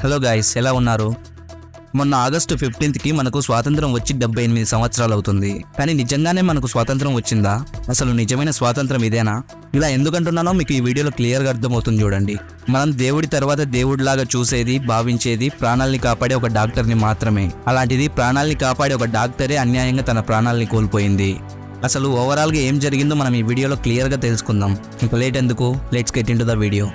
Hello guys, ఎలా ఉన్నారు? మొన్న ఆగస్టు 15th కి మనకు స్వాతంత్రం వచ్చి 78 సంవత్సరాలు అవుతుంది. కానీ నిజంగానే మనకు స్వాతంత్రం వచ్చిందా? అసలు నిజమైన స్వాతంత్రం ఇదేనా? ఇలా ఎందుకంటున్నానో మీకు ఈ వీడియోలో క్లియర్గా అర్థమవుతుంది. చూడండి, మనం దేవుడి తర్వాత దేవుడిలాగా చూసేది, భావించేది ప్రాణాలని కాపాడే ఒక డాక్టర్ని మాత్రమే. అలాంటిది ప్రాణాలని కాపాడే ఒక డాక్టరే అన్యాయంగా తన ప్రాణాలని కోల్పోయింది. అసలు ఓవరాల్గా ఏం జరిగిందో మనం ఈ వీడియోలో క్లియర్గా తెలుసుకుందాం. ఇంకా లేట్ ఎందుకు, let's get into the video.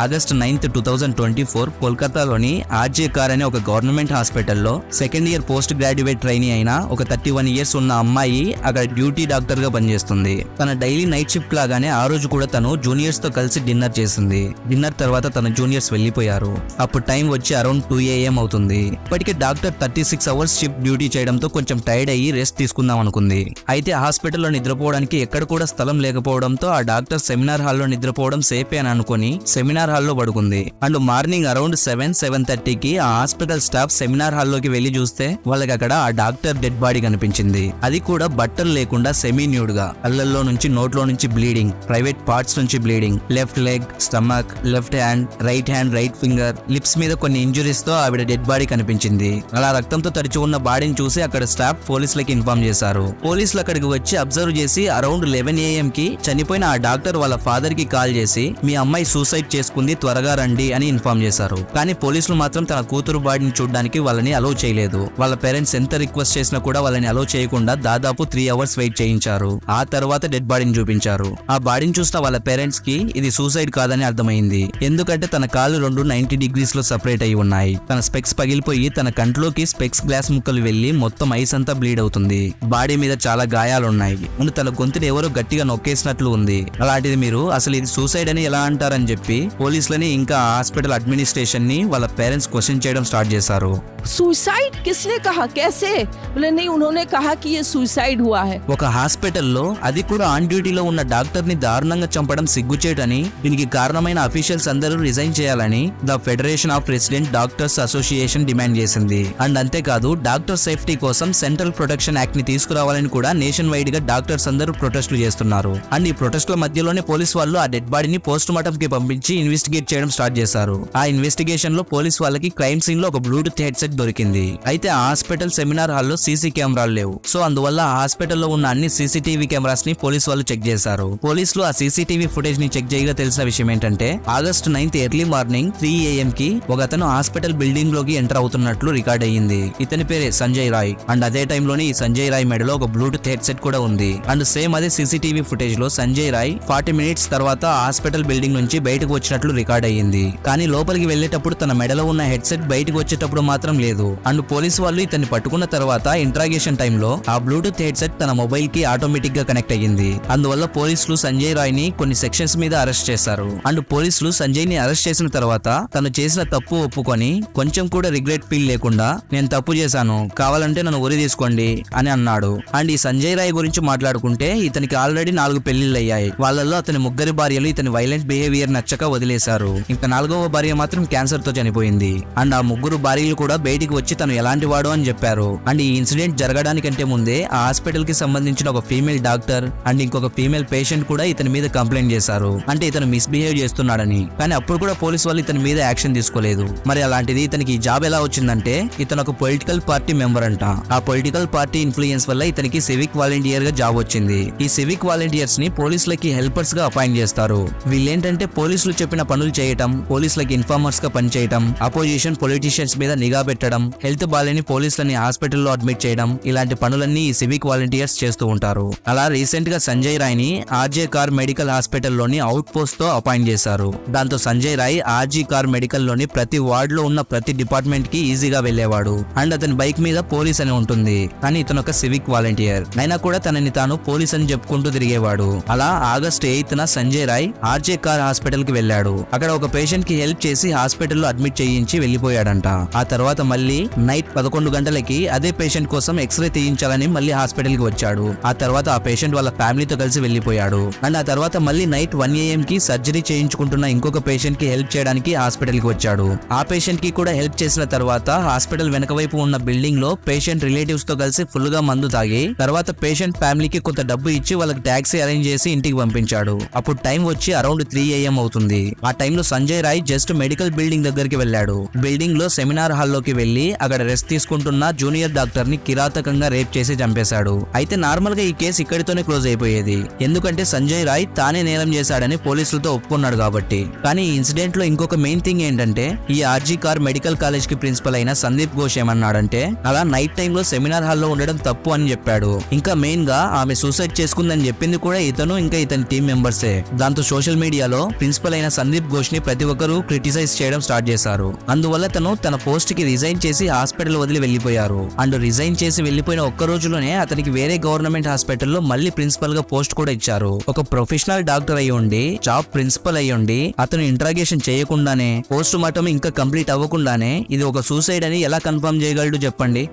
August 9th, 2024 కోల్కతాలోని ఆర్జే కార్ అనే ఒక గవర్నమెంట్ హాస్పిటల్లో second year post graduate trainee అయిన ఒక 31 years ఉన్న అమ్మాయి అక్కడ డ్యూటీ డాక్టర్ గా పనిచేస్తుంది. తన డైలీ నైట్ షిఫ్ట్ లాగానే ఆ రోజు కూడా తను జూనియర్స్ తో కలిసి డిన్నర్ చేసింది. డిన్నర్ తర్వాత తన జూనియర్స్ వెళ్లిపోయారు. అప్పుడు టైం వచ్చి అరౌండ్ 2 AM అవుతుంది. ఇప్పటికే డాక్టర్ 36 hours షిఫ్ట్ డ్యూటీ చేయడంతో కొంచెం టైర్డ్ అయ్యి రెస్ట్ తీసుకుందాం అనుకుంది. అయితే హాస్పిటల్లో నిద్రపోవడానికి ఎక్కడ కూడా స్థలం లేకపోవడంతో ఆ డాక్టర్ సెమినార్ హాల్లో నిద్రపోవడం సేఫే అని అనుకుని సెమినార్ హాల్లో పడుకుంది. అండ్ మార్నింగ్ అరౌండ్ 7:30కి ఆ హాస్పిటల్ స్టాఫ్ సెమినార్ హాల్లోకి వెళ్లి చూస్తే వాళ్ళకి అక్కడ ఆ డాక్టర్ డెడ్ బాడీ కనిపించింది. అది కూడా బట్టలు లేకుండా సెమీ న్యూడ్ గా. కళ్ళల్లో నుంచి, నోట్లో నుంచి బ్లీడింగ్, ప్రైవేట్ పార్ట్స్ నుంచి bleeding, left leg, stomach, left hand, right finger, lips మీద కొన్ని ఇంజురీస్ తో ఆవిడ డెడ్ బాడీ కనిపించింది. అలా రక్తంతో తడిచి ఉన్న బాడీని చూసి అక్కడ స్టాఫ్ పోలీసులకి ఇన్ఫార్మ్ చేశారు. పోలీసులు అక్కడికి వచ్చి అబ్జర్వ్ చేసి అరౌండ్ 11 AM కి చనిపోయిన ఆ డాక్టర్ వాళ్ళ ఫాదర్ కి కాల్ చేసి మీ అమ్మాయి సూసైడ్ చేసుకుంది, త్వరగా రండి అని ఇన్ఫార్మ్ చేశారు. కానీ పోలీసులు మాత్రం తన కూతురు బాడీని చూడడానికి వాళ్ళని అలౌ చేయలేదు. వాళ్ళ పేరెంట్స్ ఎంత రిక్వెస్ట్ చేసినా కూడా వాళ్ళని అలౌ చేయకుండా దాదాపు 3 hours వెయిట్ చేయించారు. ఆ తర్వాత డెడ్ బాడీని చూపించారు. ఆ బాడీని చూస్తే వాళ్ళ పేరెంట్స్ కి ఇది సూసైడ్ కాదని అర్థమైంది. ఎందుకంటే తన కాళ్ళు 90 degrees లో సెపరేట్ అయి ఉన్నాయి. తన స్పెక్స్ పగిలిపోయి తన కంట్లోకి స్పెక్స్ గ్లాస్ ముక్కలు వెళ్లి మొత్తం ఐస్ అంతా బ్లీడ్ అవుతుంది. బాడీ మీద చాలా గాయాలున్నాయి. ముందు తన గొంతుని ఎవరో గట్టిగా నొక్కేసినట్లు ఉంది. అలాంటిది మీరు అసలు ఇది సూసైడ్ అని ఎలా అంటారని చెప్పి పోలీసులని ఇంకా హాస్పిటల్ అడ్మినిస్ట్రేషన్ ని వాళ్ళ పేరెంట్స్ క్వశ్చన్ చేయడం స్టార్ట్ చేశారు. सुसाइड किसने कहा, कैसे? बोले नहीं, उन्होंने कहा कि ये सुसाइड हुआ है. ఒక హాస్పిటల్లో అది కూడా ఆన్ డ్యూటీలో ఉన్న డాక్టర్ ని దారుణంగా చంపడం సిగ్గుచేటని, దీనికి కారణమైన అఫీషియల్స్ అందరూ రిజైన్ చేయాలని the federation of resident doctors association demand చేసింది. అండ్ అంతేకాదు డాక్టర్ సేఫ్టీ కోసం సెంట్రల్ ప్రొటెక్షన్ యాక్ట్ ని తీసుకురావాలని కూడా నేషన్ వైడ్ గా డాక్టర్స్ అందరూ ప్రొటెస్టులు చేస్తున్నారు. అండ్ ఈ ప్రొటెస్ట్ల మధ్యలోనే పోలీస్ వాళ్ళు ఆ డెడ్ బాడీని పోస్ట్ మార్టం కి పంపించి ఇన్వెస్టిగేట్ చేయడం స్టార్ట్ చేశారు. ఆ ఇన్వెస్టిగేషన్ లో పోలీస్ వాళ్ళకి క్రైమ్ సీన్ లో ఒక బ్లూటూత్ హెడ్సెట్ దొరికింది. అయితే ఆ హాస్పిటల్ సెమినార్ హాల్లో సీసీ కెమెరాలు లేవు. సో అందువల్ల ఆ హాస్పిటల్లో ఉన్న అన్ని సీసీటీవీ కెమెరాస్ ని పోలీసు వాళ్ళు చెక్ చేశారు. పోలీసులు ఆ సీసీటీవీ ఫుటేజ్ ని చెక్ చేయగా తెలిసిన విషయం ఏంటంటే August 9th early morning 3 AM కి ఒక అతను హాస్పిటల్ బిల్డింగ్ లోకి ఎంటర్ అవుతున్నట్లు రికార్డ్ అయ్యింది. ఇతని పేరే సంజయ్ రాయ్. అండ్ అదే టైంలోనే ఈ సంజయ్ రాయ్ మెడలో ఒక బ్లూటూత్ హెడ్సెట్ కూడా ఉంది. అండ్ సేమ్ అదే సీసీటీవీ ఫుటేజ్ లో సంజయ్ రాయ్ 40 minutes తర్వాత హాస్పిటల్ బిల్డింగ్ నుంచి బయటకు వచ్చినట్లు రికార్డ్ అయ్యింది. కానీ లోపలికి వెళ్లేటప్పుడు తన మెడలో ఉన్న హెడ్సెట్ బయటకు వచ్చేటప్పుడు మాత్రం లేదు. అండ్ పోలీసు వాళ్ళు ఇతన్ని పట్టుకున్న తర్వాత ఇంట్రాగేషన్ టైంలో ఆ బ్లూటూత్ హెడ్సెట్ తన మొబైల్ కి ఆటోమేటిక్ గా కనెక్ట్ అయ్యింది. అందువల్ల పోలీసులు సంజయ్ రాయ్ ని కొన్ని సెక్షన్స్ మీద అరెస్ట్ చేశారు. అండ్ పోలీసులు సంజయ్ ని అరెస్ట్ చేసిన తర్వాత తను చేసిన తప్పు ఒప్పుకొని కొంచెం కూడా రిగ్రెట్ ఫీల్ లేకుండా నేను తప్పు చేశాను, కావాలంటే నన్ను ఉరి తీసుకోండి అని అన్నాడు. అండ్ ఈ సంజయ్ రాయ్ గురించి మాట్లాడుకుంటే ఇతనికి ఆల్రెడీ 4 పెళ్లిళ్ళు అయ్యాయి. వాళ్ళల్లో అతని 3 భార్యలు ఇతని వైలెంట్ బిహేవియర్ నచ్చక వదిలేశారు. ఇంకా 4వ భార్య మాత్రం క్యాన్సర్ తో చనిపోయింది. అండ్ ఆ 3 భార్యలు కూడా బయటికి వచ్చి తను ఎలాంటి వాడు అని చెప్పారు. అండ్ ఈ ఇన్సిడెంట్ జరగడానికంటే ముందే ఆ హాస్పిటల్ కి సంబంధించిన ఒక ఫీమేల్ డాక్టర్ అండ్ ఇంకొక ఫీమేల్ పేషెంట్ కూడా ఇతని మీద కంప్లైంట్ చేశారు. అంటే ఇతను మిస్బిహేవ్ చేస్తున్నాడని. కానీ అప్పుడు కూడా పోలీసు వాళ్ళు ఇతని మీద యాక్షన్ తీసుకోలేదు. మరి అలాంటిది ఇతనికి ఈ జాబ్ ఎలా వచ్చిందంటే ఇతను ఒక పొలిటికల్ పార్టీ మెంబర్ అంట. ఆ పొలిటికల్ పార్టీ ఇన్ఫ్లుయెన్స్ వల్ల ఇతనికి సివిక్ వాలంటీర్ గా జాబ్ వచ్చింది. ఈ సివిక్ వాలంటీర్స్ ని పోలీసులకి హెల్పర్స్ గా అపాయింట్ చేస్తారు. వీళ్ళేంటంటే పోలీసులు చెప్పిన పనులు చేయటం, పోలీసులకి ఇన్ఫార్మర్స్ గా పనిచేయటం, అపోజిషన్ పొలిటీషియన్స్ మీద నిఘా పెట్టడం, హెల్త్ బాలేని పోలీసులని హాస్పిటల్లో అడ్మిట్ చేయడం, ఇలాంటి పనులన్నీ ఈ సివిక్ వాలంటీర్స్ చేస్తూ ఉంటారు. అలా రీసెంట్ గా సంజయ్ రాయ్ ని ఆర్జే కార్ మెడికల్ హాస్పిటల్లోని అవుట్ పోస్ట్ తో అపాయింట్ చేశారు. దాంతో సంజయ్ రాయ్ ఆర్జీ కార్ మెడికల్ లోని ప్రతి వార్డ్ లో ఉన్న ప్రతి డిపార్ట్మెంట్ కి ఈజీగా వెళ్లేవాడు. అండ్ అతని బైక్ మీద పోలీస్ అని ఉంటుంది. కానీ ఇతను ఒక సివిక్ వాలంటీర్ అయినా కూడా తనని తాను పోలీస్ అని చెప్పుకుంటూ తిరిగేవాడు. అలా August 8th Sanjay Roy RG Kar hospital కి వెళ్ళాడు. అక్కడ ఒక పేషెంట్ కి హెల్ప్ చేసి హాస్పిటల్లో అడ్మిట్ చేయించి వెళ్లిపోయాడంట. ఆ తర్వాత మళ్ళీ నైట్ 11 గంటలకి అదే పేషెంట్ కోసం ఎక్స్రే తీయించాలని మళ్ళీ హాస్పిటల్ కి వచ్చాడు. ఆ తర్వాత ఆ పేషెంట్ వాళ్ళ ఫ్యామిలీతో కలిసి వెళ్లిపోయాడు. అండ్ ఆ తర్వాత మళ్ళీ నైట్ 1 AM కి సర్జరీ చేయించుకుంటున్న ఇంకొక పేషెంట్ కి హెల్ప్ చేయడానికి హాస్పిటల్ కి వచ్చాడు. ఆ పేషెంట్ కి కూడా హెల్ప్ చేసిన తర్వాత హాస్పిటల్ వెనక వైపు ఉన్న బిల్డింగ్ లో పేషెంట్ రిలేటివ్స్ తో కలిసి ఫుల్ గా మందు తాగి తర్వాత పేషెంట్ ఫ్యామిలీకి కొంత డబ్బు ఇచ్చి వాళ్ళకి టాక్సీ అరేంజ్ చేసి ఇంటికి పంపించాడు. అప్పుడు టైం వచ్చి అరౌండ్ 3 AM అవుతుంది. ఆ టైంలో Sanjay Roy just medical building దగ్గరికి వెళ్ళాడు. బిల్డింగ్ లో సెమినార్ హాల్ లోకి వెళ్లి అక్కడ రెస్ట్ తీసుకుంటున్న జూనియర్ డాక్టర్ ని కిరాతకంగా రేప్ చేసి చంపేశాడు. అయితే నార్మల్ గా ఈ కేసు ఇక్కడితోనే క్లోజ్ అయిపోయేది, ఎందుకంటే సంజయ్ రాయ్ తానే నేరం చేశాడని పోలీసులతో ఒప్పుకున్నాడు కాబట్టి. కానీ ఈ ఇన్సిడెంట్ లో ఇంకొక మెయిన్ థింగ్ ఏంటంటే, ఈ ఆర్జీ కార్ మెడికల్ కాలేజ్ కి ప్రిన్సిపల్ అయిన సందీప్ ఘోష్ ఏమన్నాడంటే, అలా నైట్ టైం లో సెమినార్ హాల్ లో ఉండడం తప్పు అని చెప్పాడు. ఇంకా మెయిన్ గా ఆమె సూసైడ్ చేసుకుందని చెప్పింది కూడా ఇతను ఇంకా ఇతని టీం మెంబర్సే. దాంతో సోషల్ మీడియాలో ప్రిన్సిపల్ అయిన సందీప్ ఘోష్ ని ప్రతి ఒక్కరూ క్రిటిసైజ్ చేయడం స్టార్ట్ చేశారు. అందువల్ల తను తన పోస్ట్ కి రిజైన్ చేసి హాస్పిటల్ వదిలి వెళ్లిపోయారు. అండ్ రిజైన్ చేసి వెళ్లిపోయిన ఒక్క రోజులోనే అతనికి వేరే గవర్నమెంట్ హాస్పిటల్లో మళ్ళీ ప్రిన్సిపల్ గా పోస్ట్ కూడా ఇచ్చారు. ఒక ప్రొఫెషనల్ డాక్టర్ అయి ఉండి, జాబ్ ప్రిన్సిపల్ అయి ఉండి, అతను ఇంట్రాగేషన్ చేయకుండానే, పోస్ట్ మార్టం ఇంకా కంప్లీట్ అవ్వకుండానే ఇది ఒక సూసైడ్ అని ఎలా కన్ఫర్మ్ చేయగలడు చెప్పండి.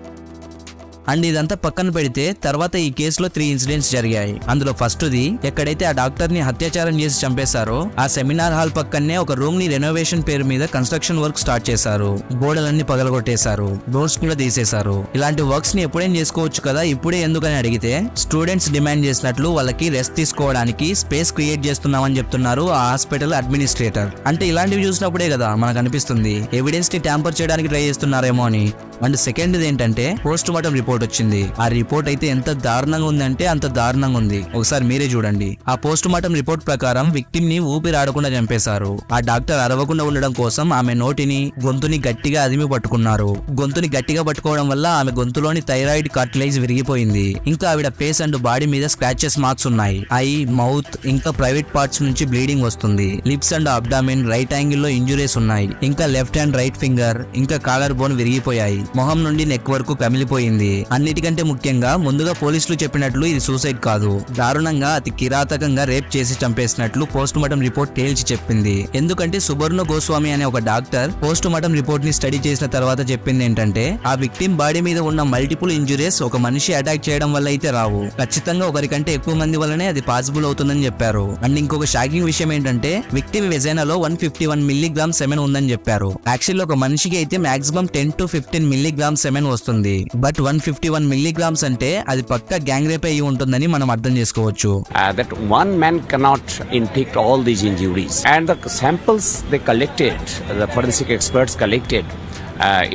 అండ్ ఇదంతా పక్కన పెడితే తర్వాత ఈ కేసులో 3 ఇన్సిడెంట్స్ జరిగాయి. అందులో ఫస్ట్ది, ఎక్కడైతే ఆ డాక్టర్ ని అత్యాచారం చేసి చంపేశారో ఆ సెమినార్ హాల్ పక్కనే ఒక రూమ్ ని రెనోవేషన్ పేరు మీద కన్స్ట్రక్షన్ వర్క్ స్టార్ట్ చేశారు. గోడలన్నీ పగలగొట్టేశారు, డోర్స్ కూడా తీసేశారు. ఇలాంటి వర్క్స్ ని ఎప్పుడైనా చేసుకోవచ్చు కదా, ఇప్పుడే ఎందుకని అడిగితే, స్టూడెంట్స్ డిమాండ్ చేసినట్లు వాళ్ళకి రెస్ట్ తీసుకోవడానికి స్పేస్ క్రియేట్ చేస్తున్నామని చెప్తున్నారు ఆ హాస్పిటల్ అడ్మినిస్ట్రేటర్. అంటే ఇలాంటివి చూసినప్పుడే కదా మనకు అనిపిస్తుంది ఎవిడెన్స్ ని ట్యాంపర్ చేయడానికి ట్రై చేస్తున్నారేమో అని. అండ్ సెకండ్ ఏంటంటే, పోస్ట్ మార్టం రిపోర్ట్ వచ్చింది. ఆ రిపోర్ట్ అయితే ఎంత దారుణంగా ఉందంటే అంత దారుణంగా ఉంది. ఒకసారి మీరే చూడండి. ఆ పోస్ట్ మార్టం రిపోర్ట్ ప్రకారం విక్టిమ్ ని ఊపిరాడకుండా చంపేశారు. ఆ డాక్టర్ అరవకుండా ఉండడం కోసం ఆమె నోటిని, గొంతుని గట్టిగా అదిమి పట్టుకున్నారు. గొంతుని గట్టిగా పట్టుకోవడం వల్ల ఆమె గొంతులోని థైరాయిడ్ కార్టిలేజ్ విరిగిపోయింది. ఇంకా ఆవిడ ఫేస్ అండ్ బాడీ మీద స్క్రాచెస్ మార్క్స్ ఉన్నాయి. ఐ, మౌత్ ఇంకా ప్రైవేట్ పార్ట్స్ నుంచి బ్లీడింగ్ వస్తుంది. Lips and abdomen right angle లో ఇంజురీస్ ఉన్నాయి. ఇంకా లెఫ్ట్ హ్యాండ్ రైట్ ఫింగర్ ఇంకా కాలర్ బోన్ విరిగిపోయాయి. మొహం నుండి నెక్ వరకు కమిలిపోయింది. అన్నిటికంటే ముఖ్యంగా ముందుగా పోలీసులు చెప్పినట్లు ఇది సూసైడ్ కాదు, దారుణంగా అతి కిరాతకంగా రేప్ చేసి చంపేసినట్లు పోస్ట్ మార్టం రిపోర్ట్ తేల్చి చెప్పింది. ఎందుకంటే సుబర్ణ గోస్వామి అనే ఒక డాక్టర్ పోస్ట్ మార్టం రిపోర్ట్ ని స్టడీ చేసిన తర్వాత చెప్పింది ఏంటంటే, ఆ విక్టిమ్ బాడీ మీద ఉన్న మల్టిపుల్ ఇంజురీస్ ఒక మనిషి అటాక్ చేయడం వల్ల అయితే రావు, ఖచ్చితంగా ఒకరికంటే ఎక్కువ మంది వల్లనే అది పాసిబుల్ అవుతుందని చెప్పారు. అండ్ ఇంకొక షాకింగ్ విషయం ఏంటంటే, విక్టిమ్ వెజైనాలో 151 మిల్లీగ్రామ్ సెమెన్ ఉందని చెప్పారు. యాక్చువల్లీ ఒక మనిషికి అయితే మాక్సిమం 10 to 15 మిల్లీగ్రామ్ సెమెన్ వస్తుంది. బట్ 151 మిల్లీగ్రామ్స్ అంటే అది పక్కా గ్యాంగ్ రేప్ అయి ఉంటుందని మనం అర్థం చేసుకోవచ్చు. That one man cannot inflict all these injuries, and the samples they collected, the forensic experts collected,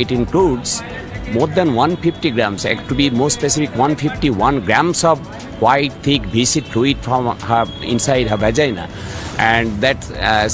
it includes more than 150 grams, to be more specific 151 grams of white thick viscid fluid from her inside her vagina, and that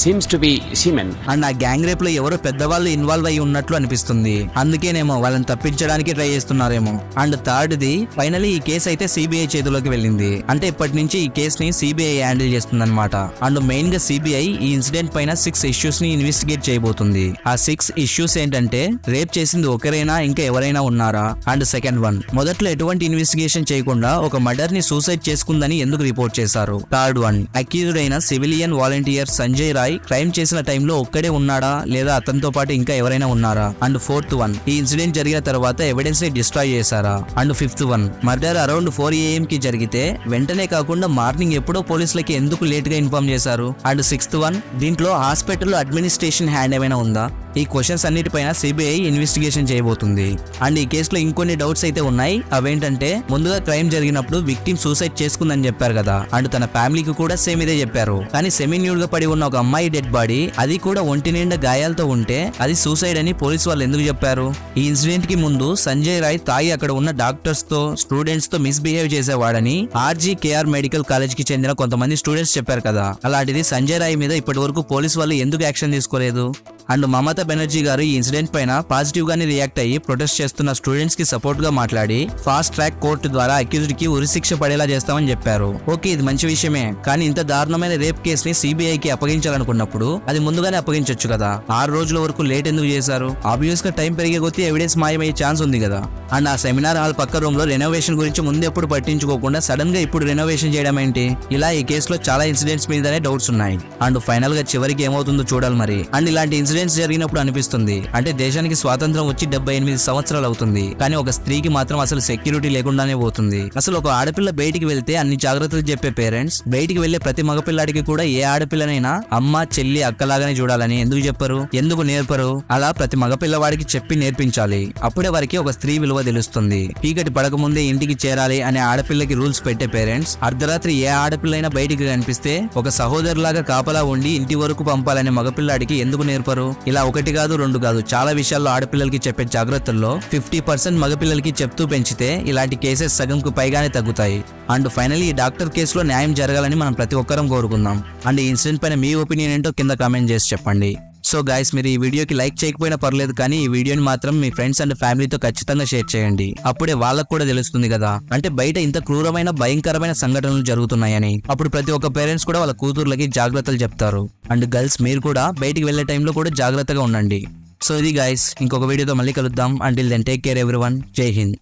seems to be semen. And ఆ gang rape లో ఎవరో పెద్దవాళ్ళు involve అయి ఉన్నట్లు అనిపిస్తుంది. అందుకేనేమో వాళ్ళని తప్పించడానికి ట్రై చేస్తున్నారేమో. అండ్ థర్డ్ది, ఫైనలీ ఈ కేసు అయితే సిబిఐ చేతిలోకి వెళ్ళింది. అంటే ఇప్పటి నుంచి ఈ కేసుని సిబిఐ హ్యాండిల్ చేస్తుంది అనమాట. అండ్ మెయిన్ గా సిబిఐ ఈ ఇన్సిడెంట్ పైన 6 ఇష్యూస్ ని ఇన్వెస్టిగేట్ చేయబోతుంది. ఆ 6 ఇష్యూస్ ఏంటంటే, రేప్ చేసింది ఒకరైనా ఇంకా ఎవరైనా ఉన్నారా, అండ్ సెకండ్ వన్, మొదట్లో ఎటువంటి ఇన్వెస్టిగేషన్ చేయకుండా ఒక మర్డర్ ని సూసైడ్ చేసుకుందని ఎందుకు రిపోర్ట్ చేశారు, థర్డ్ వన్, అక్యూజ్డ్ అయిన civilian volunteer Sanjay Roy crime చేసిన టైంలో ఒక్కడే ఉన్నాడా లేదా అతనితో పాటు ఇంకా ఎవరైనా ఉన్నారా, అండ్ ఫోర్త్ వన్, ఈ ఇన్సిడెంట్ జరిగిన తర్వాత ఎవిడెన్స్ ని డిస్ట్రాయ్ చేశారా, and fifth one, murder around 4 AM కి జరిగితే వెంటనే కాకుండా మార్నింగ్ ఎప్పుడో పోలీసులకి ఎందుకు లేట్ గా ఇన్ఫార్మ్ చేశారు, అండ్ సిక్స్త్ వన్, దీంట్లో హాస్పిటల్ అడ్మినిస్ట్రేషన్ హ్యాండ్ ఏమైనా ఉందా. ఈ క్వశ్చన్స్ అన్నిటిపైన సిబిఐ ఇన్వెస్టిగేషన్ చేయబోతుంది. అండ్ ఈ కేసులో ఇంకొన్ని డౌట్స్ అయితే ఉన్నాయి. అవేంటంటే, ముందుగా క్రైమ్ జరిగినప్పుడు విక్టిమ్ సూసైడ్ చేసుకుందని చెప్పారు కదా, అండ్ తన ఫ్యామిలీకి కూడా సేమ్ ఇదే చెప్పారు. కానీ సెమీ న్యూడ్ గా పడి ఉన్న ఒక అమ్మాయి డెడ్ బాడీ, అది కూడా ఒంటి నిండా గాయాలతో ఉంటే అది సూసైడ్ అని పోలీసు వాళ్ళు ఎందుకు చెప్పారు. ఈ ఇన్సిడెంట్ కి ముందు సంజయ్ రాయ్ తాగి అక్కడ ఉన్న డాక్టర్స్ తో స్టూడెంట్స్ తో మిస్బిహేవ్ చేసేవాడని ఆర్జీకేఆర్ మెడికల్ కాలేజ్ కి చెందిన కొంతమంది స్టూడెంట్స్ చెప్పారు కదా. అలాంటిది సంజయ్ రాయ్ మీద ఇప్పటి వరకు పోలీసు వాళ్ళు ఎందుకు యాక్షన్ తీసుకోలేదు. అండ్ మమతా బెనర్జీ గారు ఈ ఇన్సిడెంట్ పైన పాజిటివ్ గానే రియాక్ట్ అయ్యి ప్రొటెస్ట్ చేస్తున్న స్టూడెంట్స్ కి సపోర్ట్ గా మాట్లాడి ఫాస్ట్ ట్రాక్ కోర్టు ద్వారా అక్యూజ్డ్ కి ఉరిశిక్ష పడేలా చేస్తామని చెప్పారు. ఓకే, ఇది మంచి విషయమే. కానీ ఇంత దారుణమైన రేప్ కేసుని సిబిఐ కి అప్పగించాలనుకున్నప్పుడు అది ముందుగానే అప్పగించొచ్చు కదా. 6 రోజుల వరకు లేట్ ఎందుకు చేశారు. ఆబ్వియస్ గా టైం పెరిగే కొద్దీ ఎవిడెన్స్ మాయమయ్యే ఛాన్స్ ఉంది కదా. అండ్ ఆ సెమినార్ హాల్ పక్క రూమ్ లో రెనోవేషన్ గురించి ముందెప్పుడు పట్టించుకోకుండా సడన్ గా ఇప్పుడు రెనోవేషన్ చేయడం ఏంటి. ఇలా ఈ కేసులో చాలా ఇన్సిడెంట్స్ మీదనే డౌట్స్ ఉన్నాయి. అండ్ ఫైనల్ గా చివరికి ఏమవుతుందో చూడాలి మరి. అండ్ ఇలాంటి ఇన్సిడెంట్స్ ఇన్సిడెంట్స్ జరిగినప్పుడు అనిపిస్తుంది, అంటే దేశానికి స్వాతంత్రం వచ్చి 78 సంవత్సరాలు అవుతుంది, కానీ ఒక స్త్రీకి మాత్రం అసలు సెక్యూరిటీ లేకుండానే పోతుంది. అసలు ఒక ఆడపిల్ల బయటికి వెళ్తే అన్ని జాగ్రత్తలు చెప్పే పేరెంట్స్ బయటికి వెళ్లే ప్రతి మగపిల్లాడికి కూడా ఏ ఆడపిల్లనైనా అమ్మ, చెల్లి, అక్కలాగానే చూడాలని ఎందుకు చెప్పరు, ఎందుకు నేర్పరు? అలా ప్రతి మగపిల్లవాడికి చెప్పి నేర్పించాలి. అప్పుడే వారికి ఒక స్త్రీ విలువ తెలుస్తుంది. చీకటి పడకముందే ఇంటికి చేరాలి అనే ఆడపిల్లకి రూల్స్ పెట్టే పేరెంట్స్ అర్ధరాత్రి ఏ ఆడపిల్లైనా బయటికి కనిపిస్తే ఒక సహోదరులాగా కాపలా ఉండి ఇంటి వరకు పంపాలనే మగపిల్లాడికి ఎందుకు నేర్పరు? ఇలా ఒకటి కాదు, రెండు కాదు, చాలా విషయాల్లో ఆడపిల్లలకి చెప్పే జాగ్రత్తల్లో 50% మగపిల్లలకి చెప్తూ పెంచితే ఇలాంటి కేసెస్ సగంకు పైగానే తగ్గుతాయి. అండ్ ఫైనల్లీ ఈ డాక్టర్ కేసులో న్యాయం జరగాలని మనం ప్రతి ఒక్కరం కోరుకుందాం. అండ్ ఈ ఇన్సిడెంట్ పైన మీ ఒపీనియన్ ఏంటో కింద కామెంట్ చేసి చెప్పండి. సో గైస్, మీరు ఈ వీడియోకి లైక్ చేయకపోయినా పర్లేదు, కానీ ఈ వీడియోని మాత్రం మీ ఫ్రెండ్స్ అండ్ ఫ్యామిలీతో ఖచ్చితంగా షేర్ చేయండి. అప్పుడే వాళ్ళకు కూడా తెలుస్తుంది కదా, అంటే బయట ఇంత క్రూరమైన భయంకరమైన సంఘటనలు జరుగుతున్నాయని. అప్పుడు ప్రతి ఒక్క పేరెంట్స్ కూడా వాళ్ళ కూతుర్లకి జాగ్రత్తలు చెప్తారు. అండ్ గర్ల్స్, మీరు కూడా బయటికి వెళ్లే టైంలో కూడా జాగ్రత్తగా ఉండండి. సో ఇది గైస్, ఇంకొక వీడియోతో మళ్ళీ కలుద్దాం. Until then take care everyone. జై హింద్.